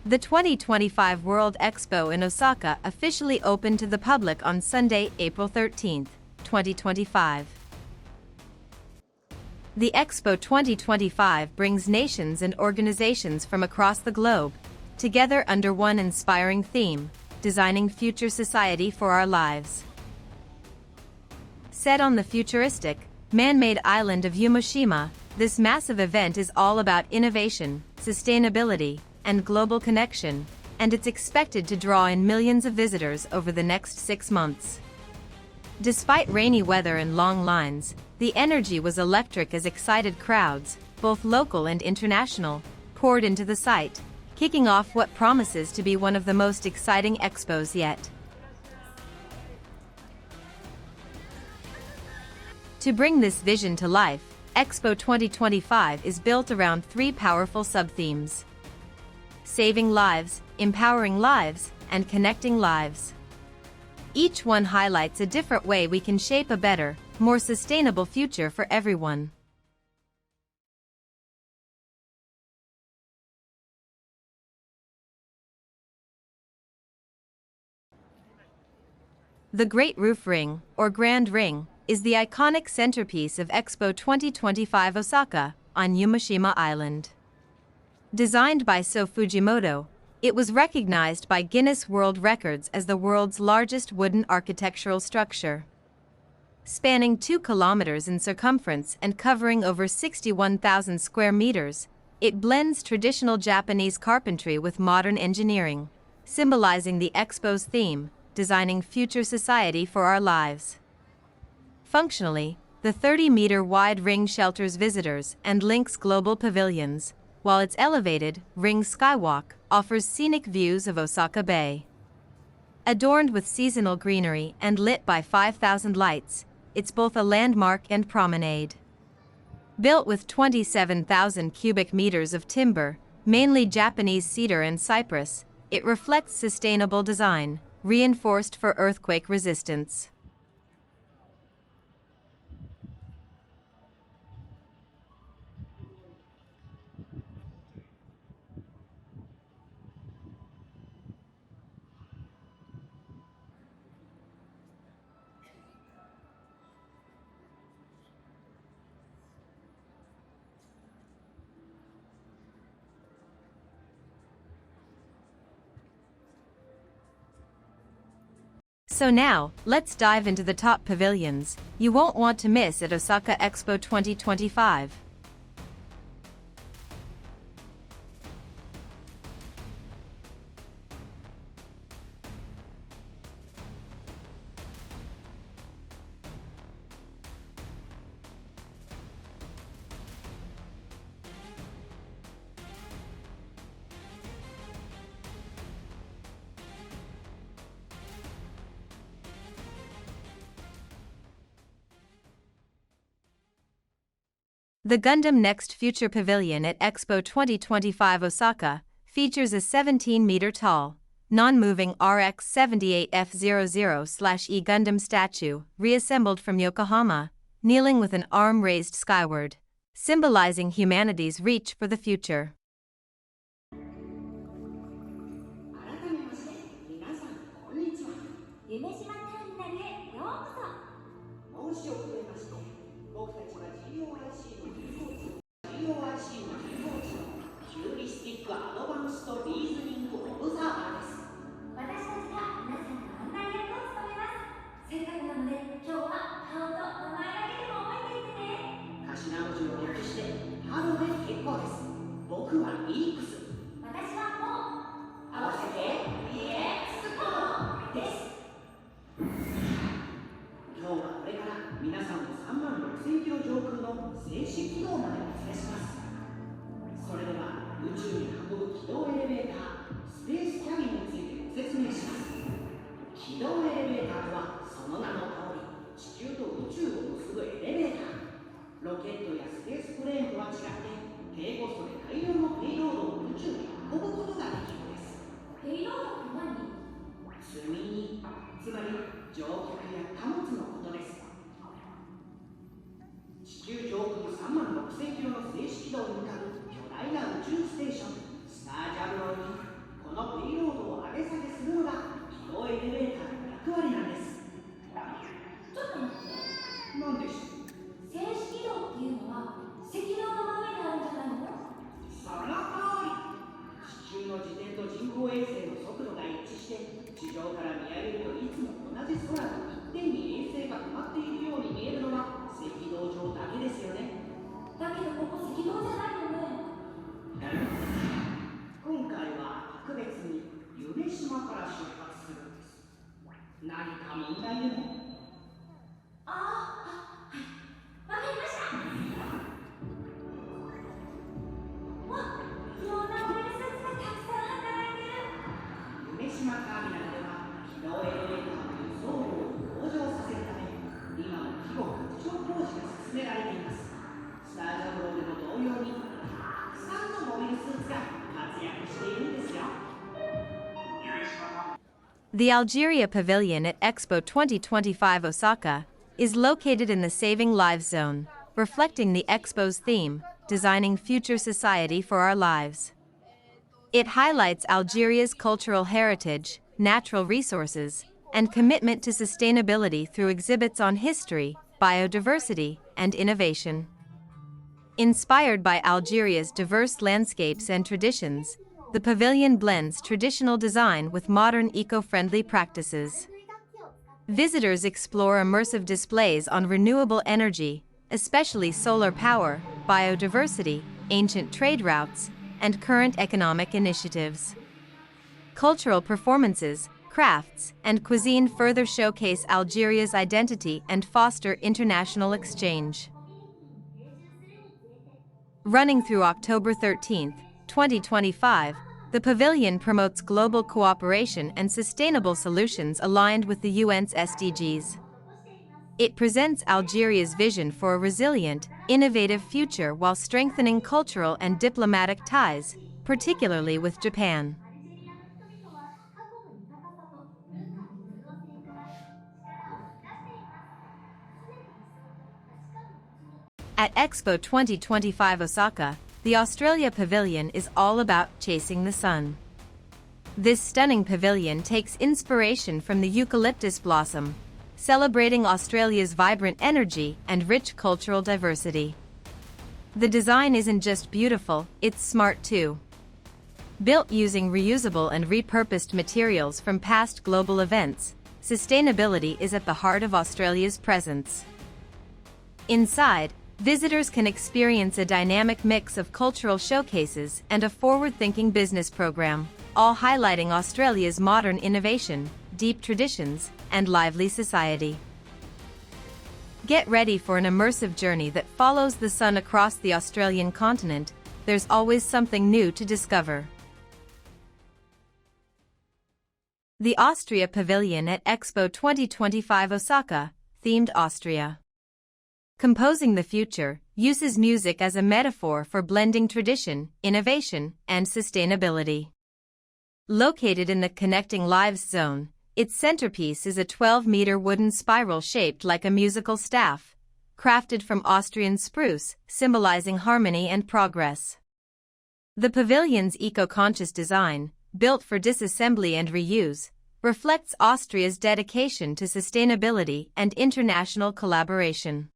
The 2025 World Expo in Osaka officially opened to the public on Sunday, April 13, 2025. The Expo 2025 brings nations and organizations from across the globe together under one inspiring theme: designing future society for our lives. Set on the futuristic, man-made island of Yumeshima, this massive event is all about innovation, sustainability, and global connection, and it's expected to draw in millions of visitors over the next 6 months. Despite rainy weather and long lines, the energy was electric as excited crowds, both local and international, poured into the site, kicking off what promises to be one of the most exciting expos yet. To bring this vision to life, Expo 2025 is built around 3 powerful sub-themes: saving lives, empowering lives, and connecting lives. Each one highlights a different way we can shape a better, more sustainable future for everyone. The Great Roof Ring, or Grand Ring, is the iconic centerpiece of Expo 2025 Osaka, on Yumeshima Island. Designed by So Fujimoto, it was recognized by Guinness World Records as the world's largest wooden architectural structure. Spanning 2 kilometers in circumference and covering over 61,000 square meters, it blends traditional Japanese carpentry with modern engineering, symbolizing the Expo's theme: designing future society for our lives. Functionally, the 30-meter wide ring shelters visitors and links global pavilions, while its elevated ring skywalk offers scenic views of Osaka Bay. Adorned with seasonal greenery and lit by 5,000 lights, it's both a landmark and promenade. Built with 27,000 cubic meters of timber, mainly Japanese cedar and cypress, it reflects sustainable design, reinforced for earthquake resistance. So now, let's dive into the top pavilions you won't want to miss at Osaka Expo 2025. The Gundam Next Future Pavilion at Expo 2025 Osaka features a 17-meter-tall, non-moving RX-78F00/E Gundam statue, reassembled from Yokohama, kneeling with an arm raised skyward, symbolizing humanity's reach for the future. The Algeria Pavilion at Expo 2025 Osaka is located in the Saving Lives Zone, reflecting the Expo's theme, Designing Future Society for Our Lives. It highlights Algeria's cultural heritage, natural resources, and commitment to sustainability through exhibits on history, biodiversity, and innovation. Inspired by Algeria's diverse landscapes and traditions, the pavilion blends traditional design with modern eco-friendly practices. Visitors explore immersive displays on renewable energy, especially solar power, biodiversity, ancient trade routes, and current economic initiatives. Cultural performances, crafts, and cuisine further showcase Algeria's identity and foster international exchange. Running through October 13, 2025, the pavilion promotes global cooperation and sustainable solutions aligned with the UN's SDGs. It presents Algeria's vision for a resilient, innovative future while strengthening cultural and diplomatic ties, particularly with Japan. At Expo 2025 Osaka, the Australia Pavilion is all about chasing the sun. This stunning pavilion takes inspiration from the eucalyptus blossom, celebrating Australia's vibrant energy and rich cultural diversity. The design isn't just beautiful, it's smart too. Built using reusable and repurposed materials from past global events, sustainability is at the heart of Australia's presence. Inside, visitors can experience a dynamic mix of cultural showcases and a forward-thinking business program, all highlighting Australia's modern innovation, deep traditions, and lively society. Get ready for an immersive journey that follows the sun across the Australian continent. There's always something new to discover. The Austria Pavilion at Expo 2025 Osaka, themed Austria. Composing the Future uses music as a metaphor for blending tradition, innovation, and sustainability. Located in the Connecting Lives Zone, its centerpiece is a 12-meter wooden spiral shaped like a musical staff, crafted from Austrian spruce, symbolizing harmony and progress. The pavilion's eco-conscious design, built for disassembly and reuse, reflects Austria's dedication to sustainability and international collaboration.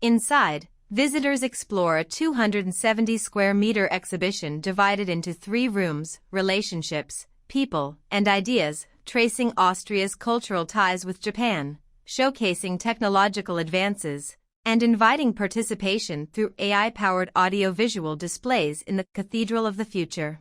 Inside, visitors explore a 270-square-meter exhibition divided into 3 rooms: relationships, people, and ideas, tracing Austria's cultural ties with Japan, showcasing technological advances, and inviting participation through AI-powered audio-visual displays in the Cathedral of the Future.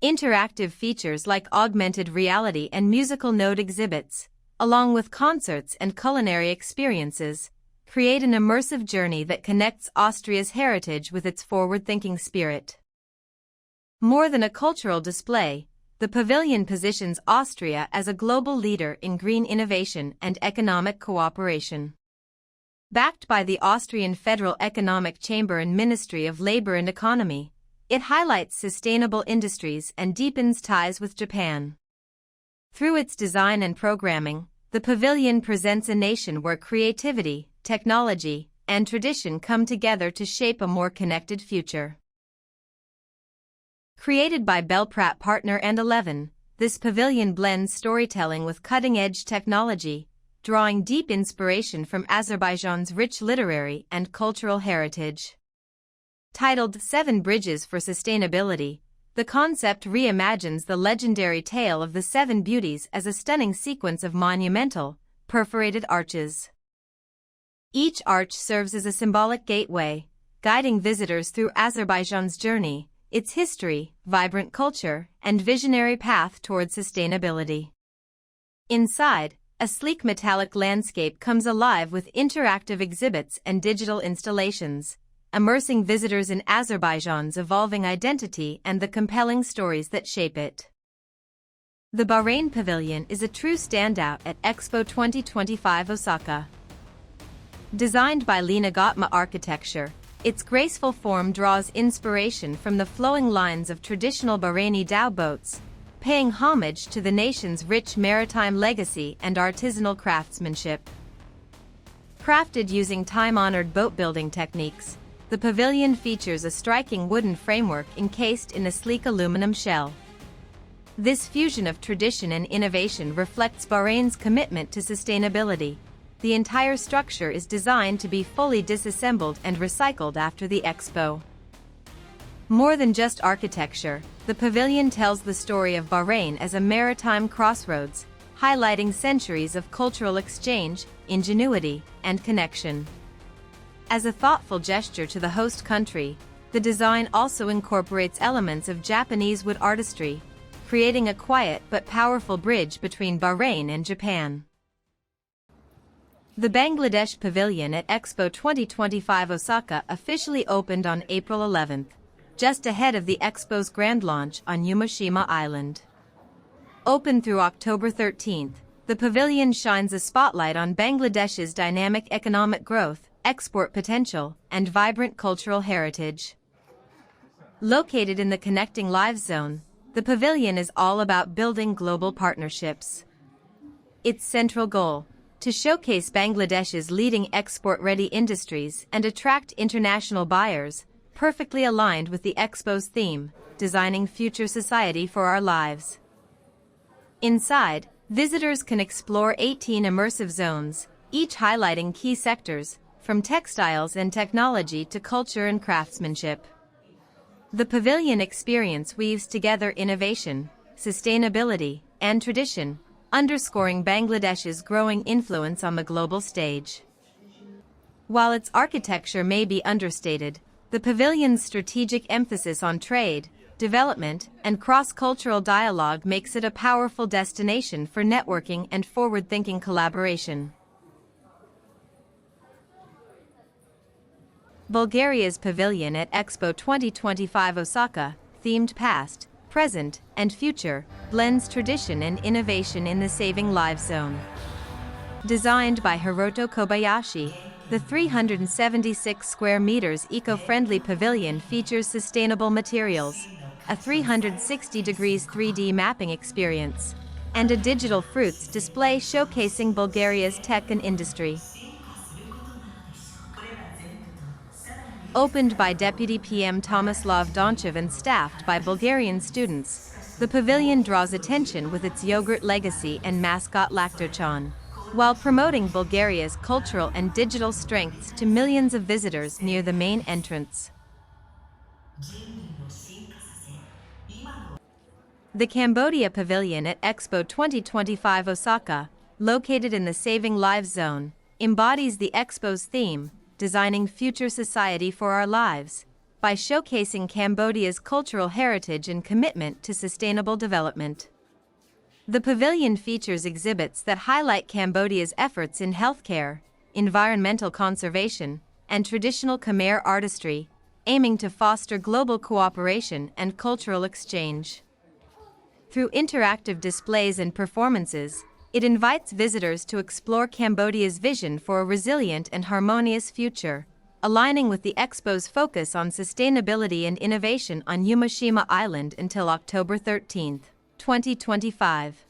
Interactive features like augmented reality and musical note exhibits, along with concerts and culinary experiences, create an immersive journey that connects Austria's heritage with its forward-thinking spirit. More than a cultural display, the pavilion positions Austria as a global leader in green innovation and economic cooperation. Backed by the Austrian Federal Economic Chamber and Ministry of Labor and Economy, it highlights sustainable industries and deepens ties with Japan. Through its design and programming, the pavilion presents a nation where creativity, technology, and tradition come together to shape a more connected future. Created by Belprat Partner and 11, this pavilion blends storytelling with cutting-edge technology, drawing deep inspiration from Azerbaijan's rich literary and cultural heritage. Titled 7 Bridges for Sustainability, the concept reimagines the legendary tale of the 7 beauties as a stunning sequence of monumental, perforated arches. Each arch serves as a symbolic gateway, guiding visitors through Azerbaijan's journey, its history, vibrant culture, and visionary path toward sustainability. Inside, a sleek metallic landscape comes alive with interactive exhibits and digital installations, immersing visitors in Azerbaijan's evolving identity and the compelling stories that shape it. The Bahrain Pavilion is a true standout at Expo 2025 Osaka. Designed by Lina Gotma Architecture, its graceful form draws inspiration from the flowing lines of traditional Bahraini dhow boats, paying homage to the nation's rich maritime legacy and artisanal craftsmanship. Crafted using time-honored boat-building techniques, the pavilion features a striking wooden framework encased in a sleek aluminum shell. This fusion of tradition and innovation reflects Bahrain's commitment to sustainability. The entire structure is designed to be fully disassembled and recycled after the Expo. More than just architecture, the pavilion tells the story of Bahrain as a maritime crossroads, highlighting centuries of cultural exchange, ingenuity, and connection. As a thoughtful gesture to the host country, the design also incorporates elements of Japanese wood artistry, creating a quiet but powerful bridge between Bahrain and Japan. The Bangladesh Pavilion at Expo 2025 Osaka officially opened on April 11th, just ahead of the Expo's grand launch on Yumeshima Island. Open through October 13th, the pavilion shines a spotlight on Bangladesh's dynamic economic growth, export potential, and vibrant cultural heritage. Located in the Connecting Lives Zone, the pavilion is all about building global partnerships. Its central goal, to showcase Bangladesh's leading export-ready industries and attract international buyers, perfectly aligned with the Expo's theme, Designing Future Society for Our Lives. Inside, visitors can explore 18 immersive zones, each highlighting key sectors, from textiles and technology to culture and craftsmanship. The pavilion experience weaves together innovation, sustainability, and tradition, underscoring Bangladesh's growing influence on the global stage. While its architecture may be understated, the pavilion's strategic emphasis on trade, development, and cross-cultural dialogue makes it a powerful destination for networking and forward-thinking collaboration. Bulgaria's pavilion at Expo 2025 Osaka, themed past, present, and future, blends tradition and innovation in the Saving Lives Zone. Designed by Hiroto Kobayashi, the 376 square meters eco-friendly pavilion features sustainable materials, a 360 degrees 3D mapping experience, and a digital fruits display showcasing Bulgaria's tech and industry. Opened by Deputy PM Tomislav Donchev and staffed by Bulgarian students, the pavilion draws attention with its yogurt legacy and mascot Lactochan, while promoting Bulgaria's cultural and digital strengths to millions of visitors near the main entrance. The Cambodia Pavilion at Expo 2025 Osaka, located in the Saving Lives Zone, embodies the Expo's theme, Designing Future Society for Our Lives, by showcasing Cambodia's cultural heritage and commitment to sustainable development. The pavilion features exhibits that highlight Cambodia's efforts in healthcare, environmental conservation, and traditional Khmer artistry, aiming to foster global cooperation and cultural exchange. Through interactive displays and performances, it invites visitors to explore Cambodia's vision for a resilient and harmonious future, aligning with the Expo's focus on sustainability and innovation on Yumeshima Island until October 13, 2025.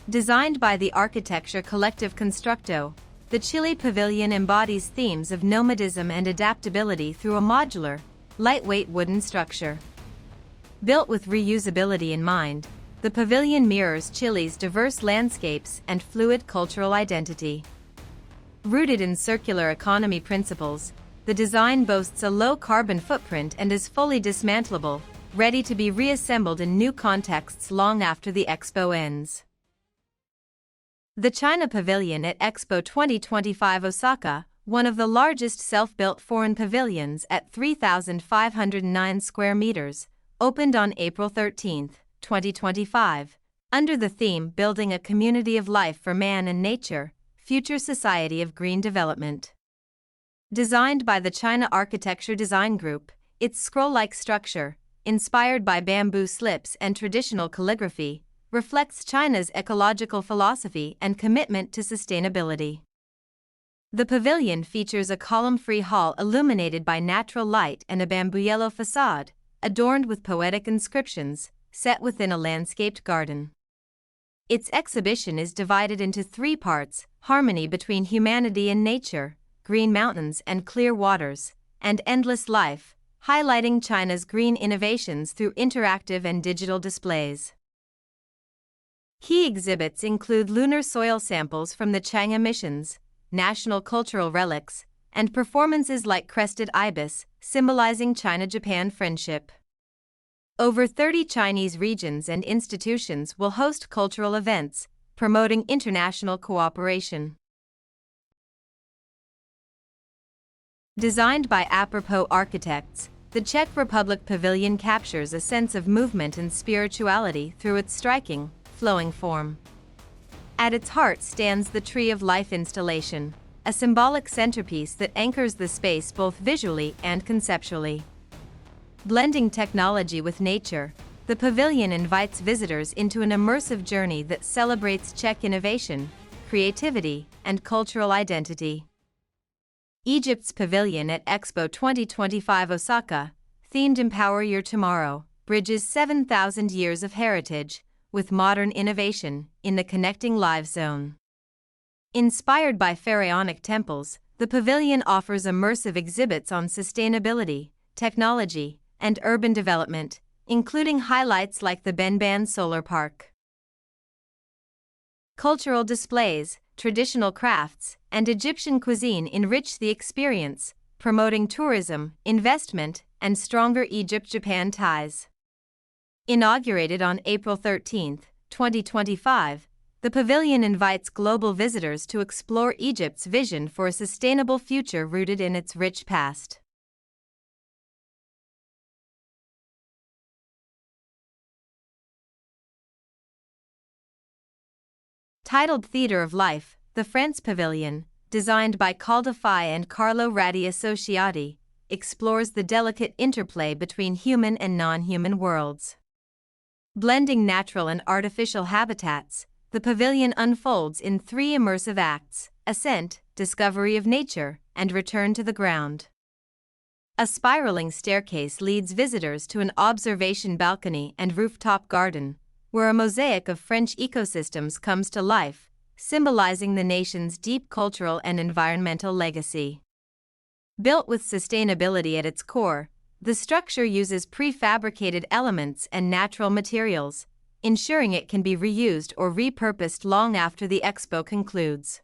Designed by the architecture collective Constructo, the Chile Pavilion embodies themes of nomadism and adaptability through a modular, lightweight wooden structure. Built with reusability in mind, the pavilion mirrors Chile's diverse landscapes and fluid cultural identity. Rooted in circular economy principles, the design boasts a low carbon footprint and is fully dismantleable, ready to be reassembled in new contexts long after the Expo ends. The China Pavilion at Expo 2025 Osaka, one of the largest self-built foreign pavilions at 3,509 square meters, opened on April 13, 2025, under the theme Building a Community of Life for Man and Nature, Future Society of Green Development. Designed by the China Architecture Design Group, its scroll-like structure, inspired by bamboo slips and traditional calligraphy, reflects China's ecological philosophy and commitment to sustainability. The pavilion features a column-free hall illuminated by natural light and a bamboo yellow facade, adorned with poetic inscriptions, set within a landscaped garden. Its exhibition is divided into three parts: harmony between humanity and nature, green mountains and clear waters, and endless life, highlighting China's green innovations through interactive and digital displays. Key exhibits include lunar soil samples from the Chang'e missions, national cultural relics, and performances like Crested Ibis, symbolizing China-Japan friendship. Over 30 Chinese regions and institutions will host cultural events, promoting international cooperation. Designed by apropos architects, the Czech Republic Pavilion captures a sense of movement and spirituality through its striking, flowing form. At its heart stands the Tree of Life installation, a symbolic centerpiece that anchors the space both visually and conceptually. Blending technology with nature, the pavilion invites visitors into an immersive journey that celebrates Czech innovation, creativity, and cultural identity. Egypt's pavilion at Expo 2025 Osaka, themed Empower Your Tomorrow, bridges 7,000 years of heritage with modern innovation in the Connecting Lives zone. Inspired by pharaonic temples, the pavilion offers immersive exhibits on sustainability, technology, and urban development, including highlights like the Benban Solar Park. Cultural displays, traditional crafts, and Egyptian cuisine enrich the experience, promoting tourism, investment, and stronger Egypt-Japan ties. Inaugurated on April 13, 2025, the pavilion invites global visitors to explore Egypt's vision for a sustainable future rooted in its rich past. Titled Theatre of Life, the France Pavilion, designed by Caldefai and Carlo Ratti Associati, explores the delicate interplay between human and non-human worlds. Blending natural and artificial habitats, the pavilion unfolds in three immersive acts: ascent, discovery of nature, and return to the ground. A spiraling staircase leads visitors to an observation balcony and rooftop garden, where a mosaic of French ecosystems comes to life, symbolizing the nation's deep cultural and environmental legacy. Built with sustainability at its core, the structure uses prefabricated elements and natural materials, ensuring it can be reused or repurposed long after the expo concludes.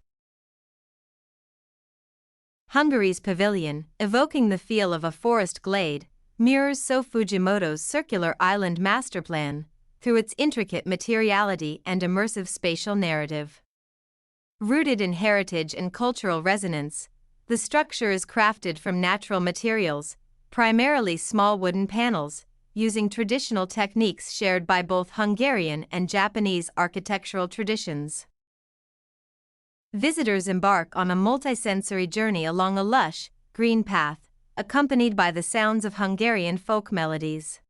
Hungary's pavilion, evoking the feel of a forest glade, mirrors So Fujimoto's circular island masterplan through its intricate materiality and immersive spatial narrative. Rooted in heritage and cultural resonance, the structure is crafted from natural materials, primarily small wooden panels, using traditional techniques shared by both Hungarian and Japanese architectural traditions. Visitors embark on a multisensory journey along a lush, green path, accompanied by the sounds of Hungarian folk melodies.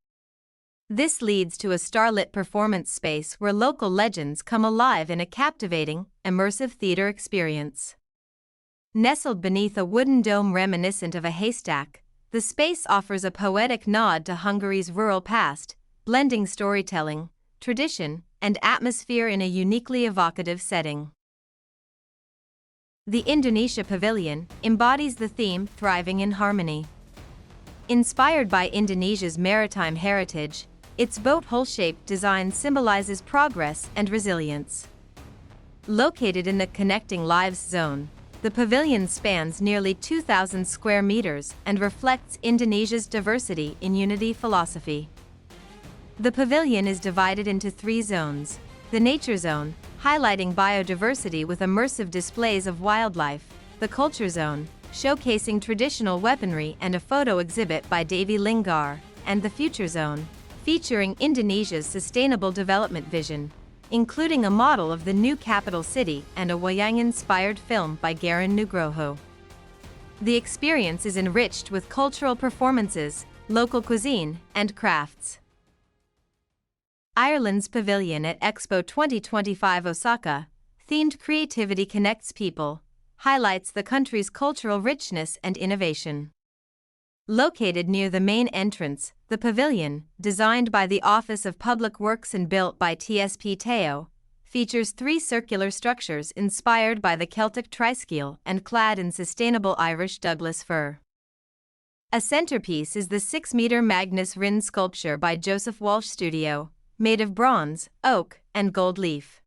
This leads to a starlit performance space where local legends come alive in a captivating, immersive theater experience. Nestled beneath a wooden dome reminiscent of a haystack, the space offers a poetic nod to Hungary's rural past, blending storytelling, tradition, and atmosphere in a uniquely evocative setting. The Indonesia Pavilion embodies the theme Thriving in Harmony. Inspired by Indonesia's maritime heritage, its boat hull-shaped design symbolizes progress and resilience. Located in the Connecting Lives zone, the pavilion spans nearly 2,000 square meters and reflects Indonesia's diversity in unity philosophy. The pavilion is divided into three zones: the nature zone, highlighting biodiversity with immersive displays of wildlife; the culture zone, showcasing traditional weaponry and a photo exhibit by Devi Linggar; and the future zone, featuring Indonesia's sustainable development vision, including a model of the new capital city and a wayang-inspired film by Garin Nugroho. The experience is enriched with cultural performances, local cuisine, and crafts. Ireland's pavilion at Expo 2025 Osaka, themed Creativity Connects People, highlights the country's cultural richness and innovation. Located near the main entrance, the pavilion, designed by the Office of Public Works and built by TSP Teo, features 3 circular structures inspired by the Celtic triskele and clad in sustainable Irish Douglas fir. A centerpiece is the 6-meter Magnus Rinn sculpture by Joseph Walsh Studio, made of bronze, oak, and gold leaf.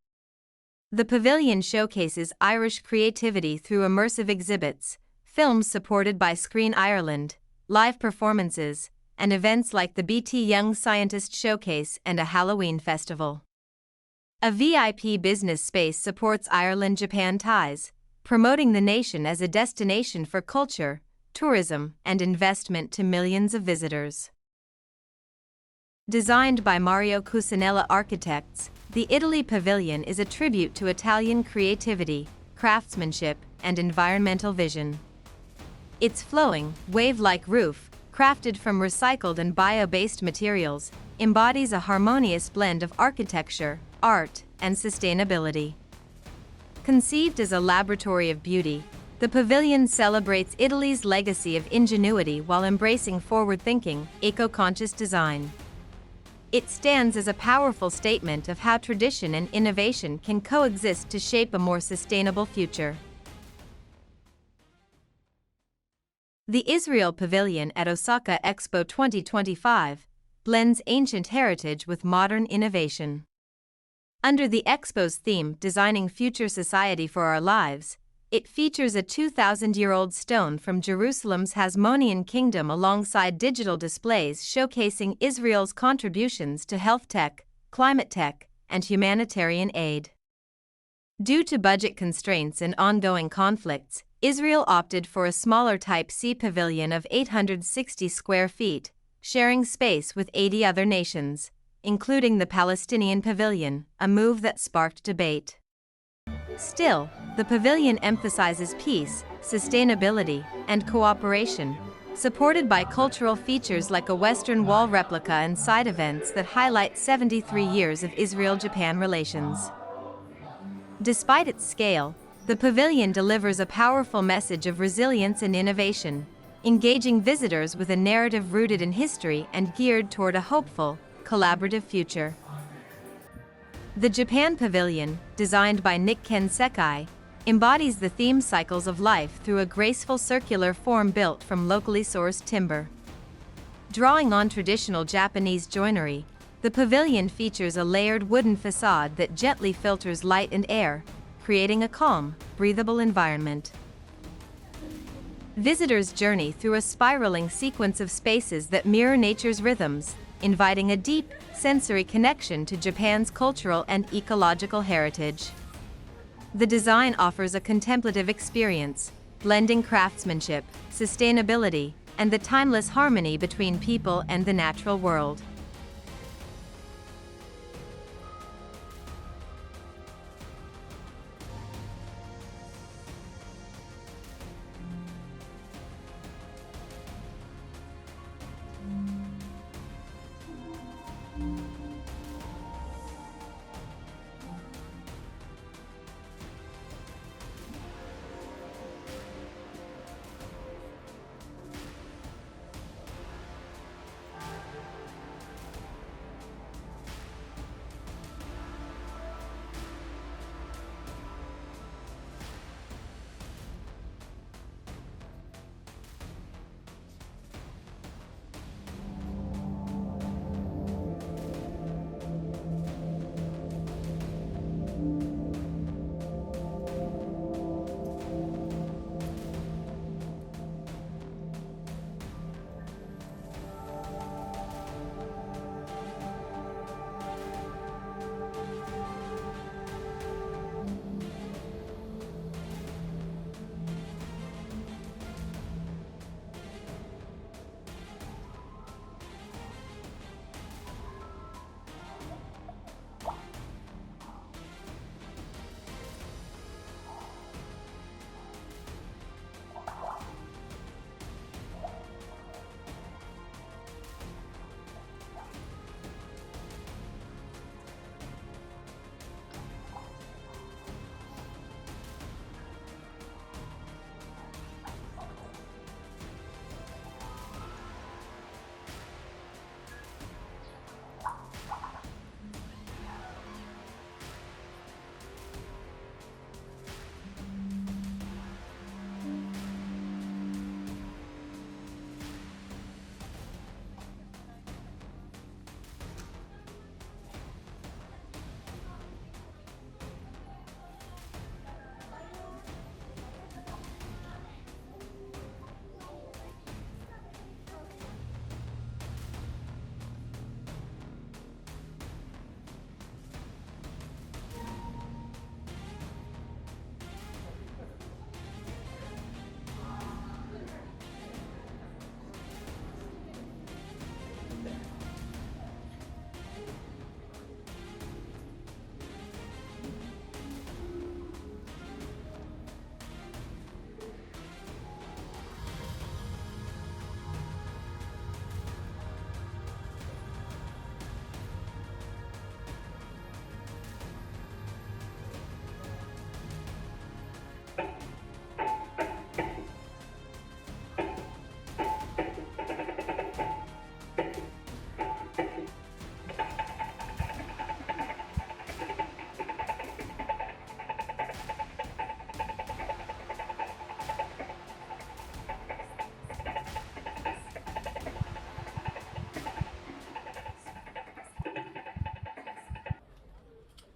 The pavilion showcases Irish creativity through immersive exhibits, films supported by Screen Ireland, live performances, and events like the BT Young Scientist Showcase and a Halloween festival. A VIP business space supports Ireland-Japan ties, promoting the nation as a destination for culture, tourism, and investment to millions of visitors. Designed by Mario Cucinella Architects, the Italy Pavilion is a tribute to Italian creativity, craftsmanship, and environmental vision. Its flowing, wave-like roof, crafted from recycled and bio-based materials, embodies a harmonious blend of architecture, art, and sustainability. Conceived as a laboratory of beauty, the pavilion celebrates Italy's legacy of ingenuity while embracing forward-thinking, eco-conscious design. It stands as a powerful statement of how tradition and innovation can coexist to shape a more sustainable future. The Israel Pavilion at Osaka Expo 2025 blends ancient heritage with modern innovation. Under the Expo's theme, Designing Future Society for Our Lives, it features a 2,000-year-old stone from Jerusalem's Hasmonean Kingdom alongside digital displays showcasing Israel's contributions to health tech, climate tech, and humanitarian aid. Due to budget constraints and ongoing conflicts, Israel opted for a smaller Type C pavilion of 860 square feet, sharing space with 80 other nations, including the Palestinian Pavilion, a move that sparked debate. Still, the pavilion emphasizes peace, sustainability, and cooperation, supported by cultural features like a Western Wall replica and side events that highlight 73 years of Israel-Japan relations. Despite its scale, the pavilion delivers a powerful message of resilience and innovation, engaging visitors with a narrative rooted in history and geared toward a hopeful, collaborative future. The Japan Pavilion, designed by Nikken Sekai, embodies the theme cycles of life through a graceful circular form built from locally sourced timber. Drawing on traditional Japanese joinery, the pavilion features a layered wooden facade that gently filters light and air, creating a calm, breathable environment. Visitors journey through a spiraling sequence of spaces that mirror nature's rhythms, inviting a deep, sensory connection to Japan's cultural and ecological heritage. The design offers a contemplative experience, blending craftsmanship, sustainability, and the timeless harmony between people and the natural world.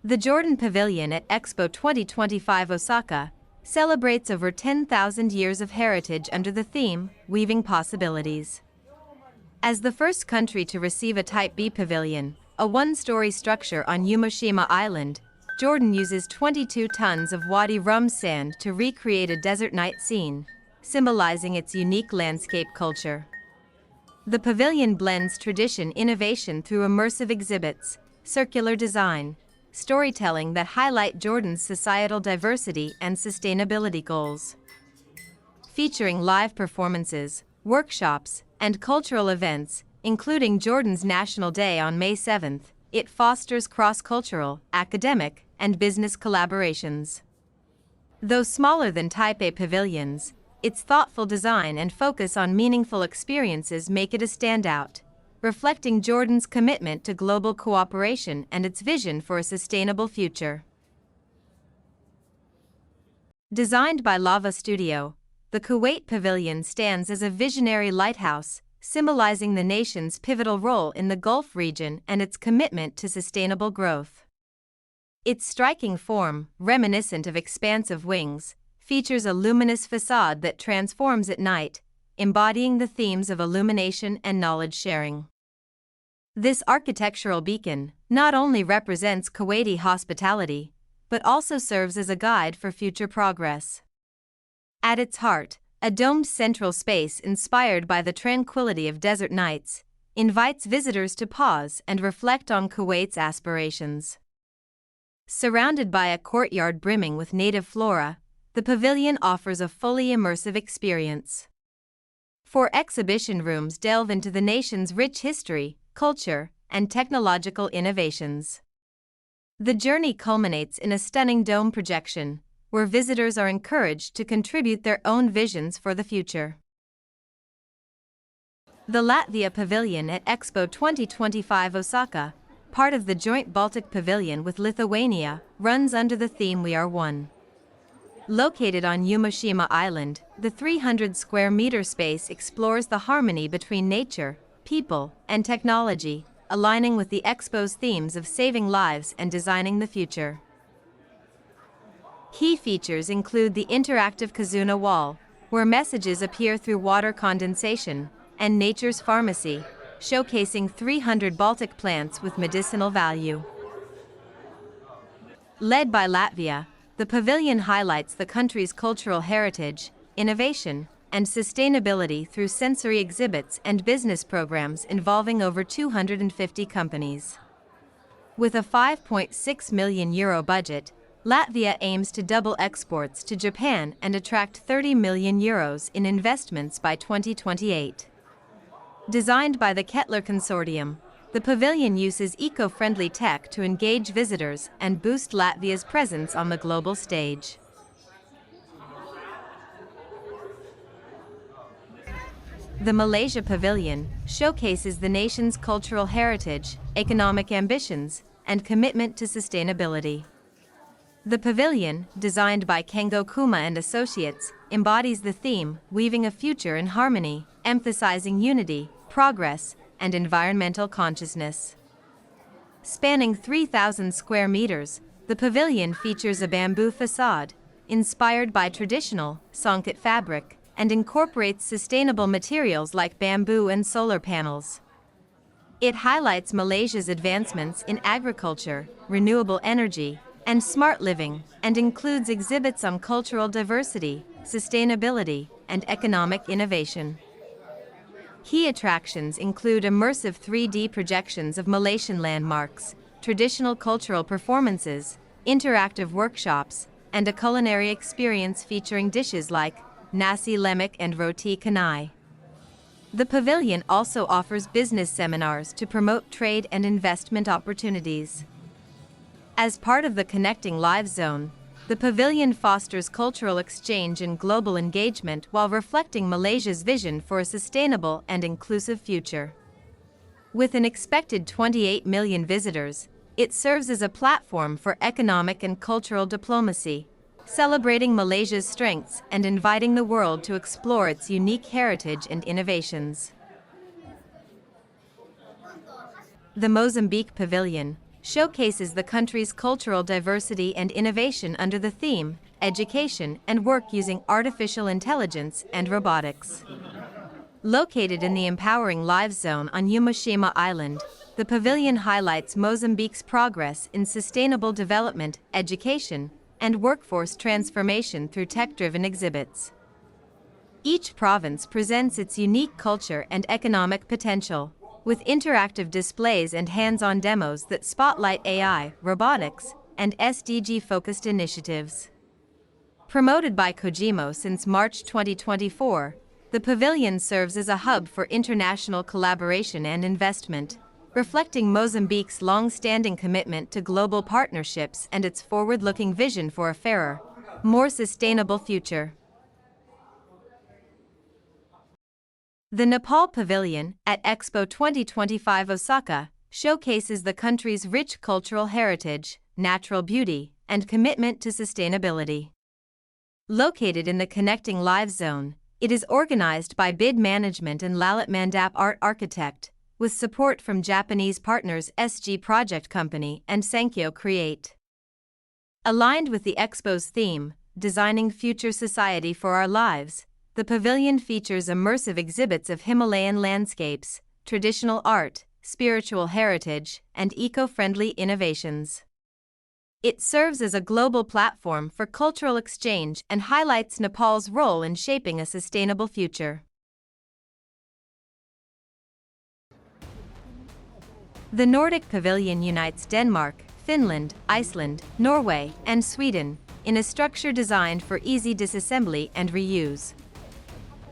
The Jordan Pavilion at Expo 2025 Osaka celebrates over 10,000 years of heritage under the theme, Weaving Possibilities. As the first country to receive a Type B pavilion, a one-story structure on Yumeshima Island, Jordan uses 22 tons of Wadi Rum sand to recreate a desert night scene, symbolizing its unique landscape culture. The pavilion blends tradition innovation through immersive exhibits, circular design, storytelling that highlight Jordan's societal diversity and sustainability goals. Featuring live performances, workshops, and cultural events, including Jordan's National Day on May 7th, it fosters cross-cultural, academic, and business collaborations. Though smaller than Type A pavilions, its thoughtful design and focus on meaningful experiences make it a standout, reflecting Jordan's commitment to global cooperation and its vision for a sustainable future. Designed by Lava Studio, the Kuwait Pavilion stands as a visionary lighthouse, symbolizing the nation's pivotal role in the Gulf region and its commitment to sustainable growth. Its striking form, reminiscent of expansive wings, features a luminous facade that transforms at night, embodying the themes of illumination and knowledge sharing. This architectural beacon not only represents Kuwaiti hospitality, but also serves as a guide for future progress. At its heart, a domed central space inspired by the tranquility of desert nights invites visitors to pause and reflect on Kuwait's aspirations. Surrounded by a courtyard brimming with native flora, the pavilion offers a fully immersive experience. Four exhibition rooms delve into the nation's rich history, culture, and technological innovations. The journey culminates in a stunning dome projection, where visitors are encouraged to contribute their own visions for the future. The Latvia Pavilion at Expo 2025 Osaka, part of the joint Baltic Pavilion with Lithuania, runs under the theme We Are One. Located on Yumeshima Island, the 300-square-meter space explores the harmony between nature, people, and technology, aligning with the Expo's themes of saving lives and designing the future. Key features include the interactive Kazuna wall, where messages appear through water condensation, and Nature's Pharmacy, showcasing 300 Baltic plants with medicinal value. Led by Latvia, the pavilion highlights the country's cultural heritage, innovation, and sustainability through sensory exhibits and business programs involving over 250 companies. With a €5.6 million budget, Latvia aims to double exports to Japan and attract €30 million in investments by 2028. Designed by the Kettler Consortium, the pavilion uses eco-friendly tech to engage visitors and boost Latvia's presence on the global stage. The Malaysia Pavilion showcases the nation's cultural heritage, economic ambitions, and commitment to sustainability. The pavilion, designed by Kengo Kuma and Associates, embodies the theme, Weaving a Future in Harmony, emphasizing unity, progress, and environmental consciousness. Spanning 3,000 square meters, the pavilion features a bamboo facade, inspired by traditional, Songket fabric, and incorporates sustainable materials like bamboo and solar panels. It highlights Malaysia's advancements in agriculture, renewable energy, and smart living, and includes exhibits on cultural diversity, sustainability, and economic innovation. Key attractions include immersive 3D projections of Malaysian landmarks, traditional cultural performances, interactive workshops, and a culinary experience featuring dishes like nasi lemak and roti canai. The pavilion also offers business seminars to promote trade and investment opportunities. As part of the Connecting Lives Zone, the pavilion fosters cultural exchange and global engagement while reflecting Malaysia's vision for a sustainable and inclusive future. With an expected 28 million visitors, it serves as a platform for economic and cultural diplomacy, celebrating Malaysia's strengths and inviting the world to explore its unique heritage and innovations. The Mozambique Pavilion, showcases the country's cultural diversity and innovation under the theme, Education and Work Using Artificial Intelligence and Robotics. Located in the Empowering Lives Zone on Yumeshima Island, the pavilion highlights Mozambique's progress in sustainable development, education, and workforce transformation through tech-driven exhibits. Each province presents its unique culture and economic potential, with interactive displays and hands-on demos that spotlight AI, robotics, and SDG-focused initiatives. Promoted by Kojimo since March 2024, the pavilion serves as a hub for international collaboration and investment, reflecting Mozambique's long-standing commitment to global partnerships and its forward-looking vision for a fairer, more sustainable future. The Nepal Pavilion at Expo 2025 Osaka showcases the country's rich cultural heritage, natural beauty, and commitment to sustainability. Located in the Connecting Lives Zone, it is organized by BID Management and Lalit Mandap Art Architect, with support from Japanese partners SG Project Company and Sankyo Create. Aligned with the Expo's theme, Designing Future Society for Our Lives, the pavilion features immersive exhibits of Himalayan landscapes, traditional art, spiritual heritage, and eco-friendly innovations. It serves as a global platform for cultural exchange and highlights Nepal's role in shaping a sustainable future. The Nordic Pavilion unites Denmark, Finland, Iceland, Norway, and Sweden in a structure designed for easy disassembly and reuse.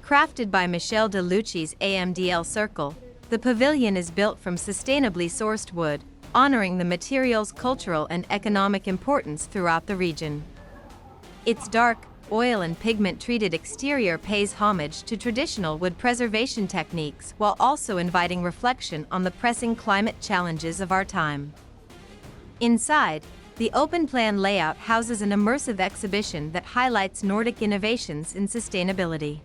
Crafted by Michel de Lucchi's AMDL Circle, the pavilion is built from sustainably sourced wood, honoring the material's cultural and economic importance throughout the region. Its dark, oil and pigment-treated exterior pays homage to traditional wood preservation techniques while also inviting reflection on the pressing climate challenges of our time. Inside, the open-plan layout houses an immersive exhibition that highlights Nordic innovations in sustainability.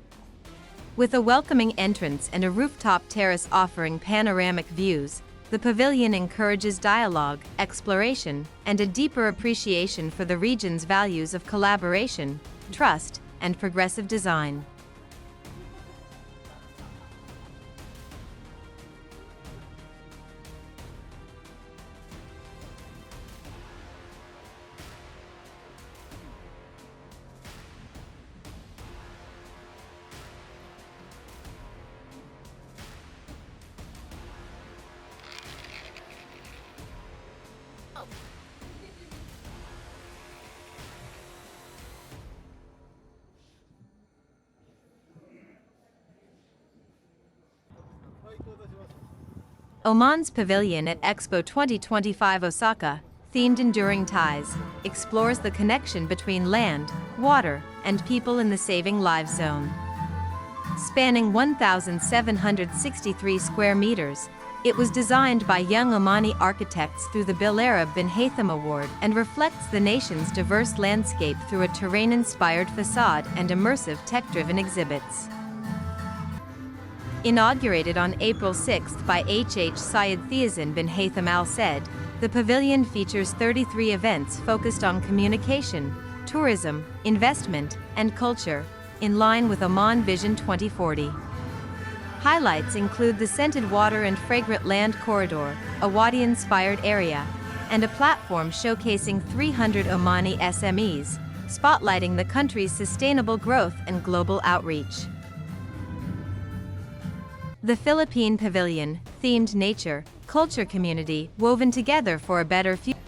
With a welcoming entrance and a rooftop terrace offering panoramic views, the pavilion encourages dialogue, exploration, and a deeper appreciation for the region's values of collaboration, trust, and progressive design. Oman's Pavilion at Expo 2025 Osaka, themed Enduring Ties, explores the connection between land, water, and people in the Saving Lives Zone. Spanning 1,763 square meters, it was designed by young Omani architects through the Bil Arab bin Haytham Award and reflects the nation's diverse landscape through a terrain-inspired facade and immersive tech-driven exhibits. Inaugurated on April 6 by H. Syed Thiazin bin Haytham Al Said, the pavilion features 33 events focused on communication, tourism, investment, and culture, in line with Oman Vision 2040. Highlights include the Scented Water and Fragrant Land Corridor, a Wadi-inspired area, and a platform showcasing 300 Omani SMEs, spotlighting the country's sustainable growth and global outreach. The Philippine Pavilion, themed nature, culture community woven together for a better future.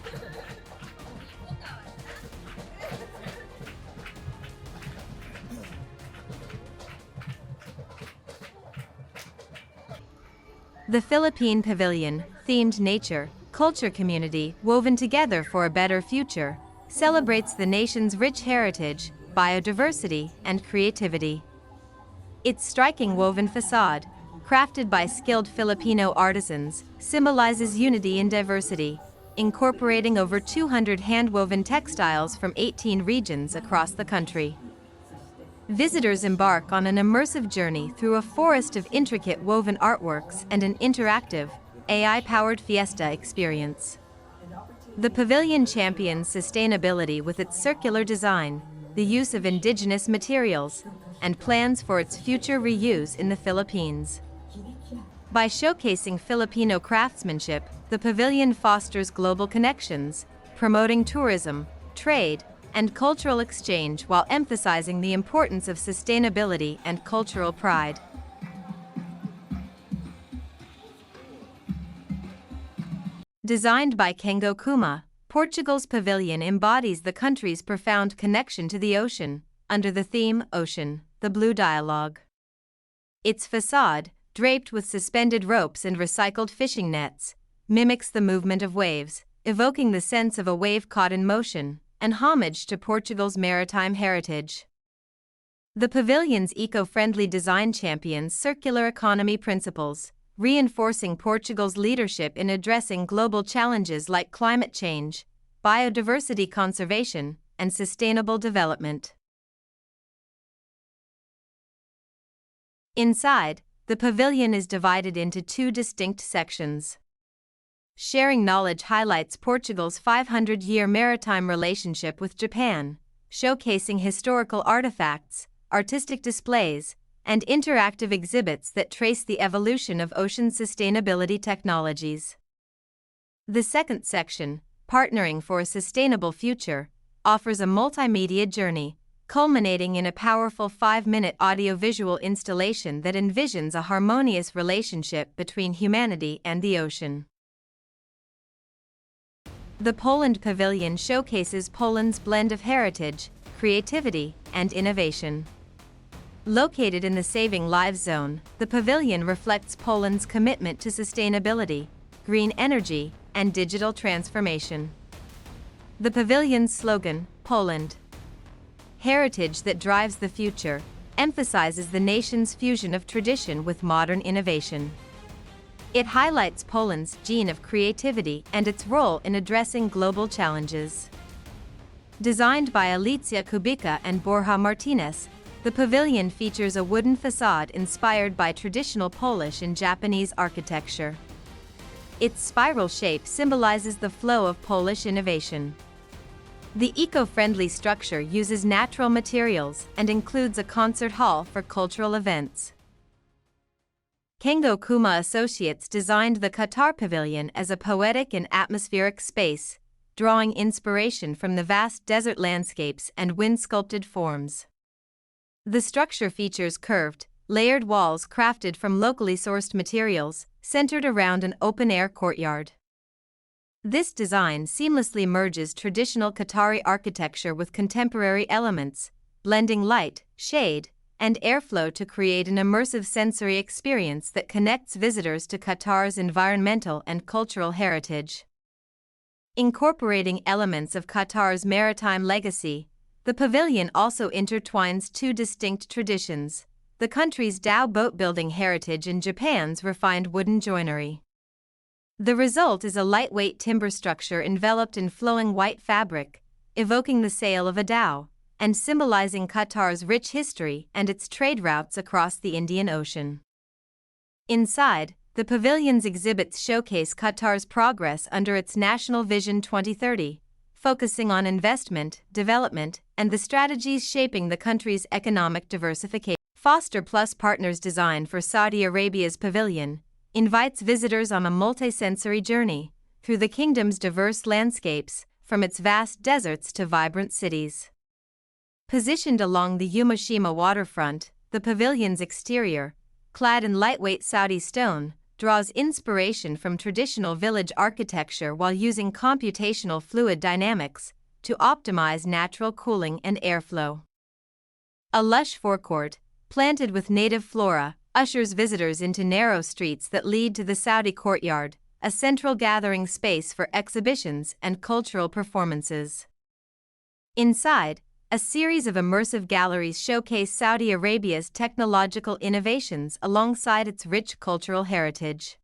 The Philippine Pavilion, themed nature, culture community woven together for a better future, celebrates the nation's rich heritage, biodiversity, and creativity. Its striking woven facade, crafted by skilled Filipino artisans, symbolizes unity in diversity, incorporating over 200 hand-woven textiles from 18 regions across the country. Visitors embark on an immersive journey through a forest of intricate woven artworks and an interactive, AI-powered fiesta experience. The pavilion champions sustainability with its circular design, the use of indigenous materials, and plans for its future reuse in the Philippines. By showcasing Filipino craftsmanship, the pavilion fosters global connections, promoting tourism, trade, and cultural exchange while emphasizing the importance of sustainability and cultural pride. Designed by Kengo Kuma, Portugal's pavilion embodies the country's profound connection to the ocean, under the theme Ocean, the Blue Dialogue. Its facade, draped with suspended ropes and recycled fishing nets, mimics the movement of waves, evoking the sense of a wave caught in motion, and homage to Portugal's maritime heritage. The pavilion's eco-friendly design champions circular economy principles, reinforcing Portugal's leadership in addressing global challenges like climate change, biodiversity conservation, and sustainable development. Inside, the pavilion is divided into two distinct sections. Sharing knowledge highlights Portugal's 500-year maritime relationship with Japan, showcasing historical artifacts, artistic displays, and interactive exhibits that trace the evolution of ocean sustainability technologies. The second section, Partnering for a Sustainable Future, offers a multimedia journey, culminating in a powerful 5-minute audiovisual installation that envisions a harmonious relationship between humanity and the ocean. The Poland Pavilion showcases Poland's blend of heritage, creativity, and innovation. Located in the Saving Lives Zone, the pavilion reflects Poland's commitment to sustainability, green energy, and digital transformation. The pavilion's slogan, Poland, Heritage that drives the future, emphasizes the nation's fusion of tradition with modern innovation. It highlights Poland's gene of creativity and its role in addressing global challenges. Designed by Alicja Kubica and Borja Martinez, the pavilion features a wooden facade inspired by traditional Polish and Japanese architecture. Its spiral shape symbolizes the flow of Polish innovation. The eco-friendly structure uses natural materials and includes a concert hall for cultural events. Kengo Kuma Associates designed the Qatar Pavilion as a poetic and atmospheric space, drawing inspiration from the vast desert landscapes and wind-sculpted forms. The structure features curved, layered walls crafted from locally sourced materials, centered around an open-air courtyard. This design seamlessly merges traditional Qatari architecture with contemporary elements, blending light, shade, and airflow to create an immersive sensory experience that connects visitors to Qatar's environmental and cultural heritage. Incorporating elements of Qatar's maritime legacy, the pavilion also intertwines two distinct traditions, the country's dhow boat-building heritage and Japan's refined wooden joinery. The result is a lightweight timber structure enveloped in flowing white fabric, evoking the sail of a dhow, and symbolizing Qatar's rich history and its trade routes across the Indian Ocean. Inside, the pavilion's exhibits showcase Qatar's progress under its National Vision 2030, focusing on investment, development, and the strategies shaping the country's economic diversification. Foster Plus Partners design for Saudi Arabia's pavilion invites visitors on a multisensory journey through the kingdom's diverse landscapes, from its vast deserts to vibrant cities. Positioned along the Yumeshima waterfront, the pavilion's exterior, clad in lightweight Saudi stone, draws inspiration from traditional village architecture while using computational fluid dynamics to optimize natural cooling and airflow. A lush forecourt, planted with native flora, ushers visitors into narrow streets that lead to the Saudi courtyard, a central gathering space for exhibitions and cultural performances. Inside, a series of immersive galleries showcase Saudi Arabia's technological innovations alongside its rich cultural heritage.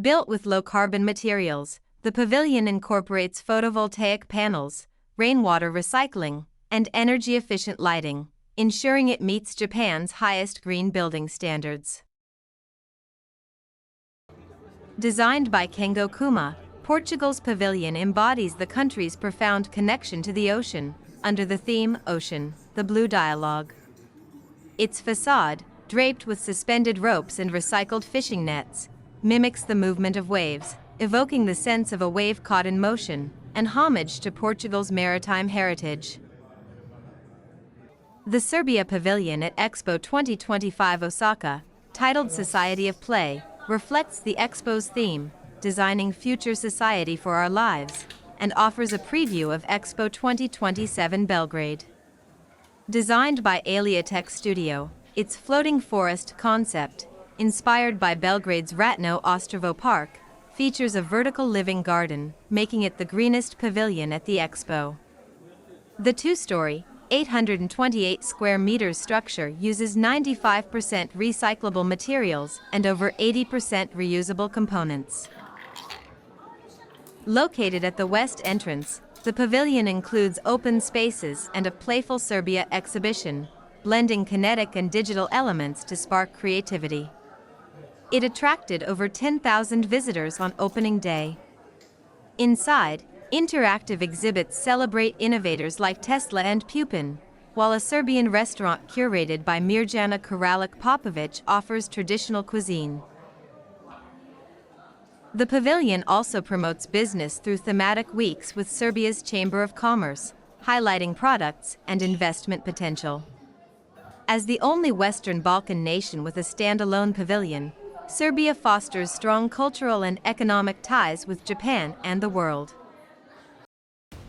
Built with low-carbon materials, the pavilion incorporates photovoltaic panels, rainwater recycling, and energy-efficient lighting, ensuring it meets Japan's highest green building standards. Designed by Kengo Kuma, Portugal's pavilion embodies the country's profound connection to the ocean, under the theme Ocean, the Blue Dialogue. Its facade, draped with suspended ropes and recycled fishing nets, mimics the movement of waves, evoking the sense of a wave caught in motion, and homage to Portugal's maritime heritage. The Serbia Pavilion at Expo 2025 Osaka, titled Society of Play, reflects the Expo's theme, Designing Future Society for Our Lives, and offers a preview of Expo 2027 Belgrade. Designed by Aliatech Studio, its floating forest concept, inspired by Belgrade's Ratno Ostrvo Park, features a vertical living garden, making it the greenest pavilion at the Expo. The two-story, 828 square meters structure uses 95% recyclable materials and over 80% reusable components. Located at the west entrance, the pavilion includes open spaces and a playful Serbia exhibition, blending kinetic and digital elements to spark creativity. It attracted over 10,000 visitors on opening day. Inside, interactive exhibits celebrate innovators like Tesla and Pupin, while a Serbian restaurant curated by Mirjana Karalic Popovic offers traditional cuisine. The pavilion also promotes business through thematic weeks with Serbia's Chamber of Commerce, highlighting products and investment potential. As the only Western Balkan nation with a standalone pavilion, Serbia fosters strong cultural and economic ties with Japan and the world.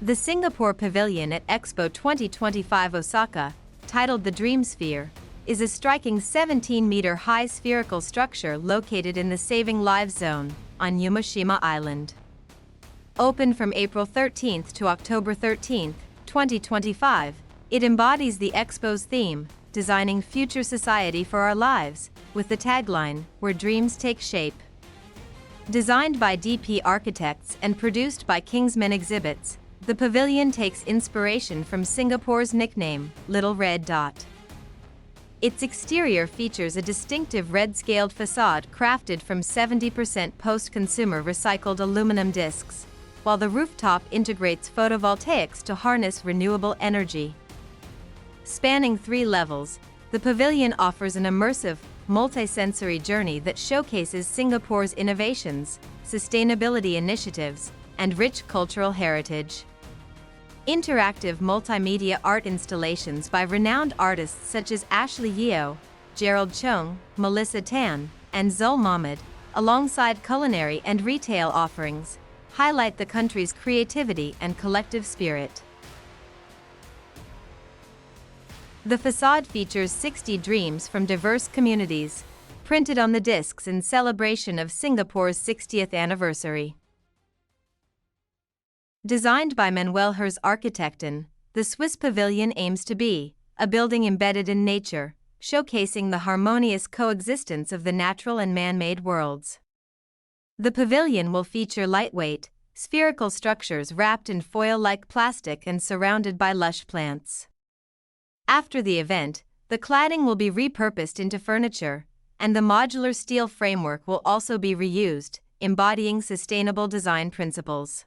The Singapore Pavilion at Expo 2025 Osaka, titled the Dream Sphere, is a striking 17-meter-high spherical structure located in the Saving Lives Zone on Yumeshima Island. Open from April 13 to October 13, 2025, it embodies the Expo's theme, Designing Future Society for Our Lives, with the tagline, Where Dreams Take Shape. Designed by DP Architects and produced by Kingsman Exhibits, the pavilion takes inspiration from Singapore's nickname, Little Red Dot. Its exterior features a distinctive red-scaled facade crafted from 70% post-consumer recycled aluminum discs, while the rooftop integrates photovoltaics to harness renewable energy. Spanning 3 levels, the pavilion offers an immersive, multisensory journey that showcases Singapore's innovations, sustainability initiatives, and rich cultural heritage. Interactive multimedia art installations by renowned artists such as Ashley Yeo, Gerald Chung, Melissa Tan, and Zul Mahmoud, alongside culinary and retail offerings, highlight the country's creativity and collective spirit. The facade features 60 dreams from diverse communities, printed on the discs in celebration of Singapore's 60th anniversary. Designed by Manuel Herz Architekten, the Swiss Pavilion aims to be a building embedded in nature, showcasing the harmonious coexistence of the natural and man-made worlds. The pavilion will feature lightweight, spherical structures wrapped in foil-like plastic and surrounded by lush plants. After the event, the cladding will be repurposed into furniture, and the modular steel framework will also be reused, embodying sustainable design principles.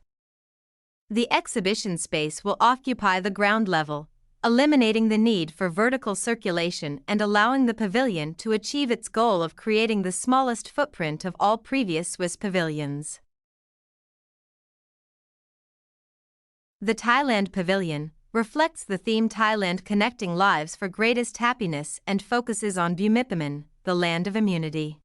The exhibition space will occupy the ground level, eliminating the need for vertical circulation and allowing the pavilion to achieve its goal of creating the smallest footprint of all previous Swiss pavilions. The Thailand Pavilion reflects the theme Thailand connecting lives for greatest happiness and focuses on Bumipimon, the land of immunity.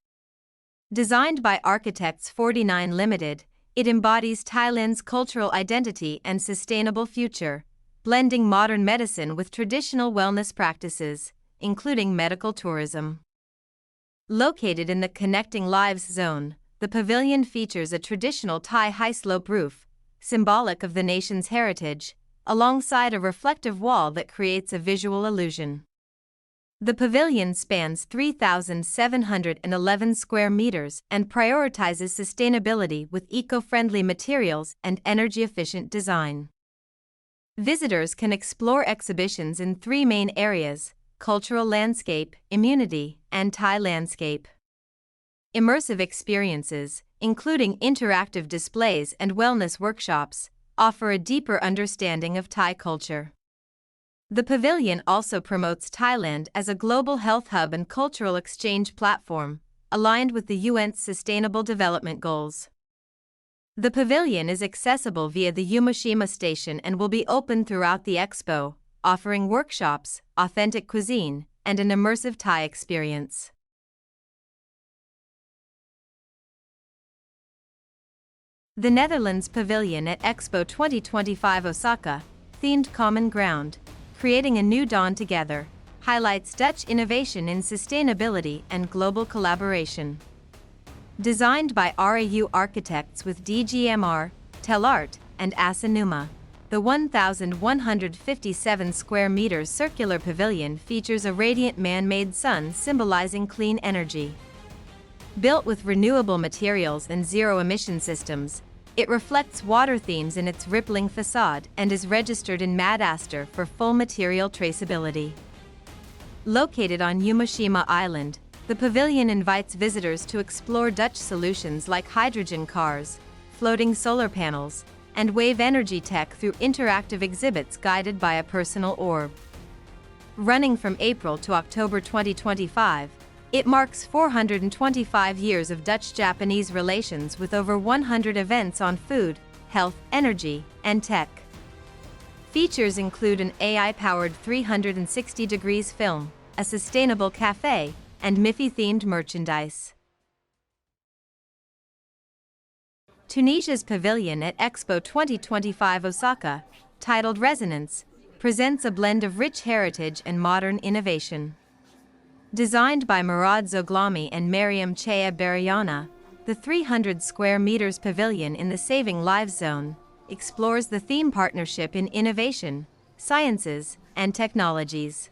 Designed by Architects 49 Limited, it embodies Thailand's cultural identity and sustainable future, blending modern medicine with traditional wellness practices, including medical tourism. Located in the Connecting Lives Zone, the pavilion features a traditional Thai high-slope roof, symbolic of the nation's heritage, alongside a reflective wall that creates a visual illusion. The pavilion spans 3,711 square meters and prioritizes sustainability with eco-friendly materials and energy-efficient design. Visitors can explore exhibitions in 3 main areas: cultural landscape, immunity, and Thai landscape. Immersive experiences, including interactive displays and wellness workshops, offer a deeper understanding of Thai culture. The pavilion also promotes Thailand as a global health hub and cultural exchange platform, aligned with the UN's Sustainable Development Goals. The pavilion is accessible via the Yumeshima station and will be open throughout the Expo, offering workshops, authentic cuisine, and an immersive Thai experience. The Netherlands Pavilion at Expo 2025 Osaka, themed Common Ground, creating a new dawn together, highlights Dutch innovation in sustainability and global collaboration. Designed by RAU architects with DGMR, Telart, and Asanuma, the 1,157 square meters circular pavilion features a radiant man-made sun symbolizing clean energy. Built with renewable materials and zero-emission systems, it reflects water themes in its rippling facade and is registered in Madaster for full material traceability. Located on Yumeshima Island, the pavilion invites visitors to explore Dutch solutions like hydrogen cars, floating solar panels, and wave energy tech through interactive exhibits guided by a personal orb. Running from April to October 2025, it marks 425 years of Dutch-Japanese relations with over 100 events on food, health, energy, and tech. Features include an AI-powered 360 degrees film, a sustainable cafe, and Miffy-themed merchandise. Tunisia's pavilion at Expo 2025 Osaka, titled Resonance, presents a blend of rich heritage and modern innovation. Designed by Murad Zoglami and Mariam Chea Bariana, the 300 square meters pavilion in the Saving Lives Zone explores the theme partnership in innovation, sciences, and technologies.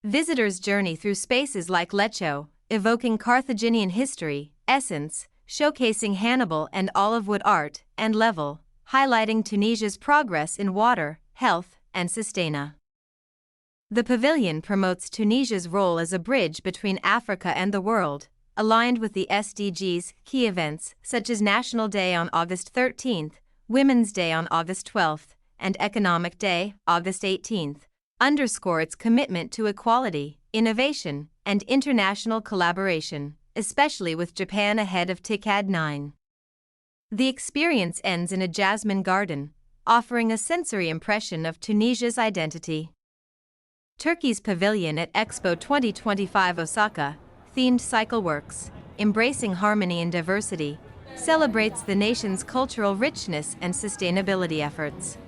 Visitors journey through spaces like Lecco, evoking Carthaginian history, essence, showcasing Hannibal and olive wood art, and Level, highlighting Tunisia's progress in water, health, and sustainability. The pavilion promotes Tunisia's role as a bridge between Africa and the world, aligned with the SDGs. Key events such as National Day on August 13th, Women's Day on August 12th, and Economic Day, August 18th, underscore its commitment to equality, innovation, and international collaboration, especially with Japan ahead of TICAD 9. The experience ends in a jasmine garden, offering a sensory impression of Tunisia's identity. Turkey's pavilion at Expo 2025 Osaka, themed CycleWorks, embracing harmony and diversity, celebrates the nation's cultural richness and sustainability efforts.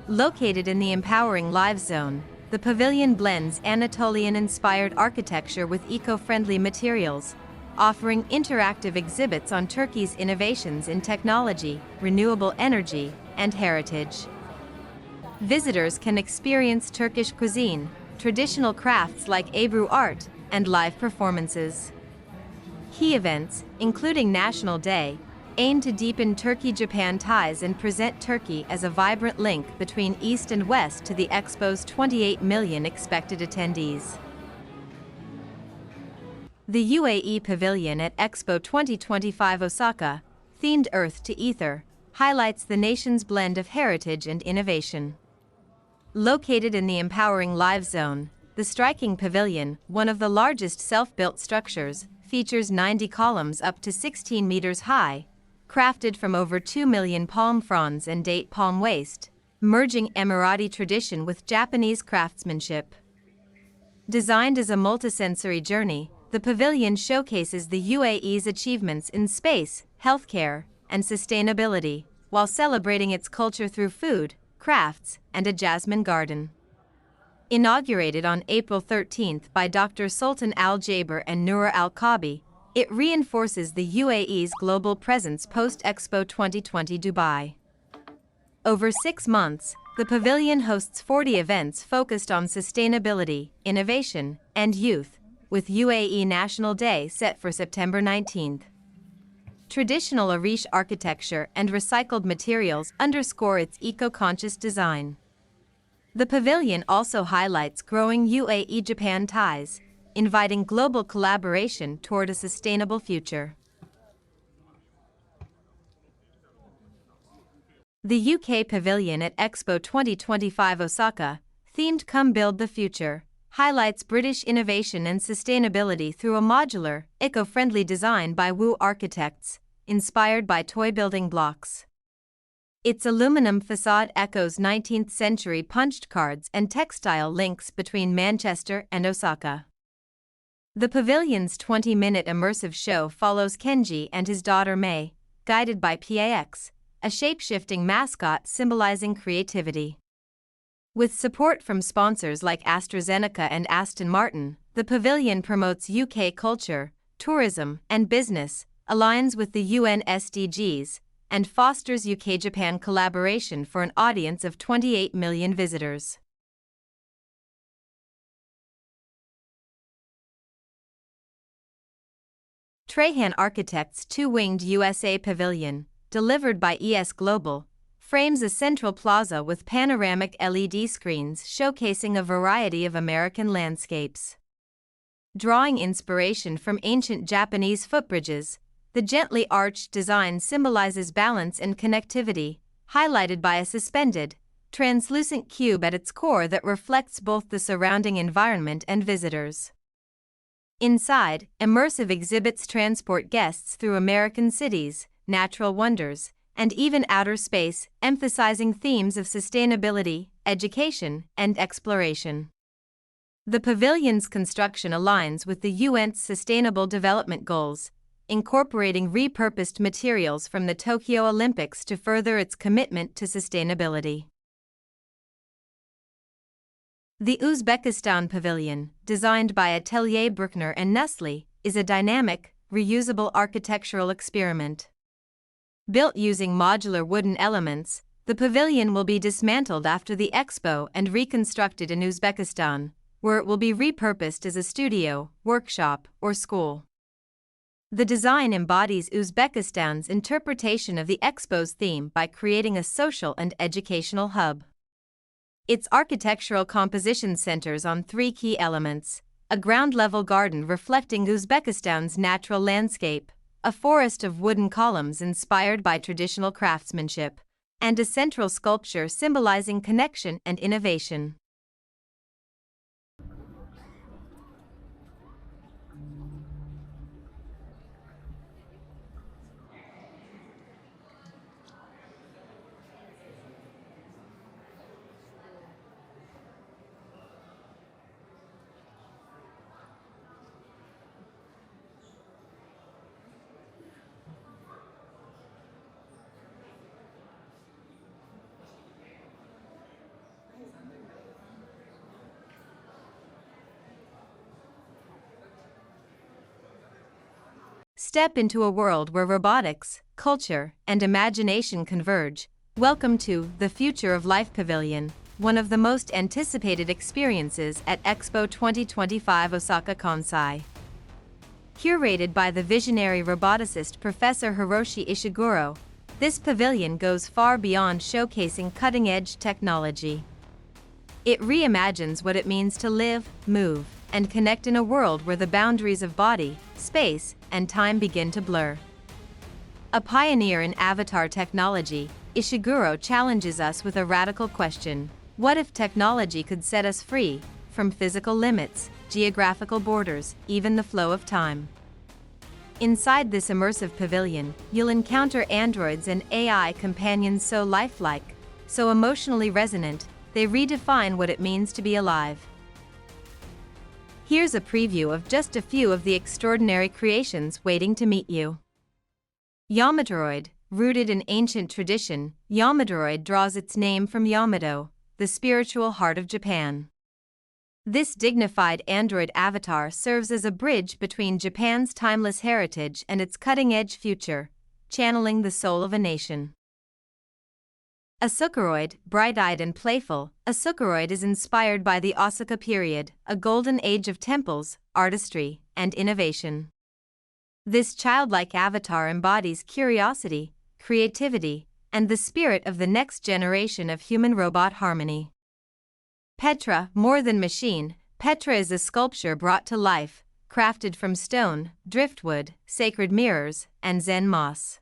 Located in the Empowering Lives Zone, the pavilion blends Anatolian-inspired architecture with eco-friendly materials, offering interactive exhibits on Turkey's innovations in technology, renewable energy, and heritage. Visitors can experience Turkish cuisine, traditional crafts like Ebru art, and live performances. Key events, including National Day, aim to deepen Turkey-Japan ties and present Turkey as a vibrant link between East and West to the Expo's 28 million expected attendees. The UAE Pavilion at Expo 2025 Osaka, themed Earth to Ether, highlights the nation's blend of heritage and innovation. Located in the Empowering Lives Zone, the striking pavilion, one of the largest self-built structures, features 90 columns up to 16 meters high, crafted from over 2 million palm fronds and date palm waste, merging Emirati tradition with Japanese craftsmanship. Designed as a multisensory journey, the pavilion showcases the UAE's achievements in space, healthcare, and sustainability, while celebrating its culture through food, crafts, and a jasmine garden. Inaugurated on April 13th by Dr. Sultan Al Jaber and Noura Al Kabi, it reinforces the UAE's global presence post-Expo 2020 Dubai. Over 6 months, the pavilion hosts 40 events focused on sustainability, innovation, and youth, with UAE National Day set for September 19th. Traditional Arish architecture and recycled materials underscore its eco-conscious design. The pavilion also highlights growing UAE-Japan ties, inviting global collaboration toward a sustainable future. The UK Pavilion at Expo 2025 Osaka, themed Come Build the Future, highlights British innovation and sustainability through a modular, eco-friendly design by Wu architects, inspired by toy building blocks. Its aluminum facade echoes 19th-century punched cards and textile links between Manchester and Osaka. The pavilion's 20-minute immersive show follows Kenji and his daughter May, guided by PAX, a shape-shifting mascot symbolizing creativity. With support from sponsors like AstraZeneca and Aston Martin, the pavilion promotes UK culture, tourism, and business, aligns with the UN SDGs, and fosters UK-Japan collaboration for an audience of 28 million visitors. Trahan Architects' two-winged USA Pavilion, delivered by ES Global, frames a central plaza with panoramic LED screens showcasing a variety of American landscapes. Drawing inspiration from ancient Japanese footbridges, the gently arched design symbolizes balance and connectivity, highlighted by a suspended, translucent cube at its core that reflects both the surrounding environment and visitors. Inside, immersive exhibits transport guests through American cities, natural wonders, and even outer space, emphasizing themes of sustainability, education, and exploration. The pavilion's construction aligns with the UN's Sustainable Development Goals, incorporating repurposed materials from the Tokyo Olympics to further its commitment to sustainability. The Uzbekistan Pavilion, designed by Atelier Bruckner and Nestle, is a dynamic, reusable architectural experiment. Built using modular wooden elements, the pavilion will be dismantled after the Expo and reconstructed in Uzbekistan, where it will be repurposed as a studio, workshop, or school. The design embodies Uzbekistan's interpretation of the Expo's theme by creating a social and educational hub. Its architectural composition centers on three key elements: a ground-level garden reflecting Uzbekistan's natural landscape, a forest of wooden columns inspired by traditional craftsmanship, and a central sculpture symbolizing connection and innovation. Step into a world where robotics, culture, and imagination converge. Welcome to the Future of Life Pavilion, one of the most anticipated experiences at Expo 2025 Osaka Kansai. Curated by the visionary roboticist Professor Hiroshi Ishiguro, this pavilion goes far beyond showcasing cutting-edge technology. It reimagines what it means to live, move, and connect in a world where the boundaries of body, space, and time begin to blur. A pioneer in avatar technology, Ishiguro challenges us with a radical question: what if technology could set us free from physical limits, geographical borders, even the flow of time? Inside this immersive pavilion, you'll encounter androids and AI companions so lifelike, so emotionally resonant, they redefine what it means to be alive. Here's a preview of just a few of the extraordinary creations waiting to meet you. Yamatoroid, rooted in ancient tradition, Yamatoroid draws its name from Yamato, the spiritual heart of Japan. This dignified android avatar serves as a bridge between Japan's timeless heritage and its cutting-edge future, channeling the soul of a nation. Asukaroid, bright-eyed and playful, Asukaroid is inspired by the Osaka period, a golden age of temples, artistry, and innovation. This childlike avatar embodies curiosity, creativity, and the spirit of the next generation of human-robot harmony. Petra, more than machine, Petra is a sculpture brought to life, crafted from stone, driftwood, sacred mirrors, and Zen moss.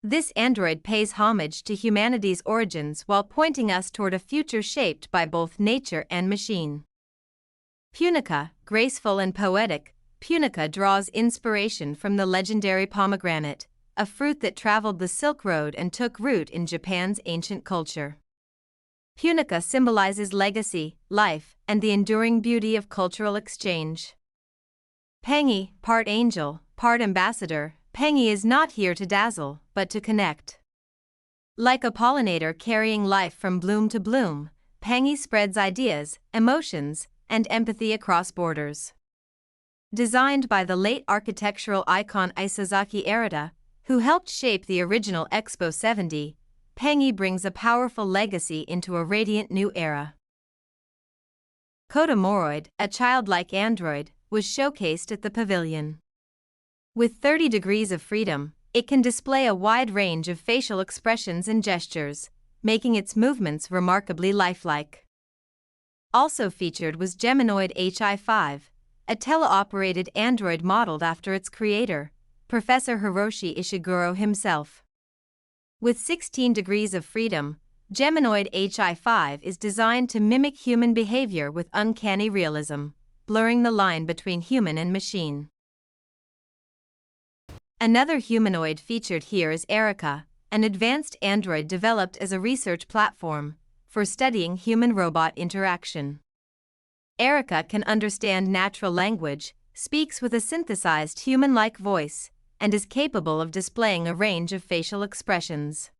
This android pays homage to humanity's origins while pointing us toward a future shaped by both nature and machine. Punica, graceful and poetic, Punica draws inspiration from the legendary pomegranate, a fruit that traveled the Silk Road and took root in Japan's ancient culture. Punica symbolizes legacy, life, and the enduring beauty of cultural exchange. Pangi, part angel, part ambassador, Pangi is not here to dazzle, but to connect. Like a pollinator carrying life from bloom to bloom, Pangi spreads ideas, emotions, and empathy across borders. Designed by the late architectural icon Isozaki Arita, who helped shape the original Expo 70, Pangi brings a powerful legacy into a radiant new era. Kodomoroid, a childlike android, was showcased at the pavilion. With 30 degrees of freedom, it can display a wide range of facial expressions and gestures, making its movements remarkably lifelike. Also featured was Geminoid HI5, a teleoperated android modeled after its creator, Professor Hiroshi Ishiguro himself. With 16 degrees of freedom, Geminoid HI5 is designed to mimic human behavior with uncanny realism, blurring the line between human and machine. Another humanoid featured here is Erica, an advanced android developed as a research platform for studying human-robot interaction. Erica can understand natural language, speaks with a synthesized human-like voice, and is capable of displaying a range of facial expressions.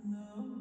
No.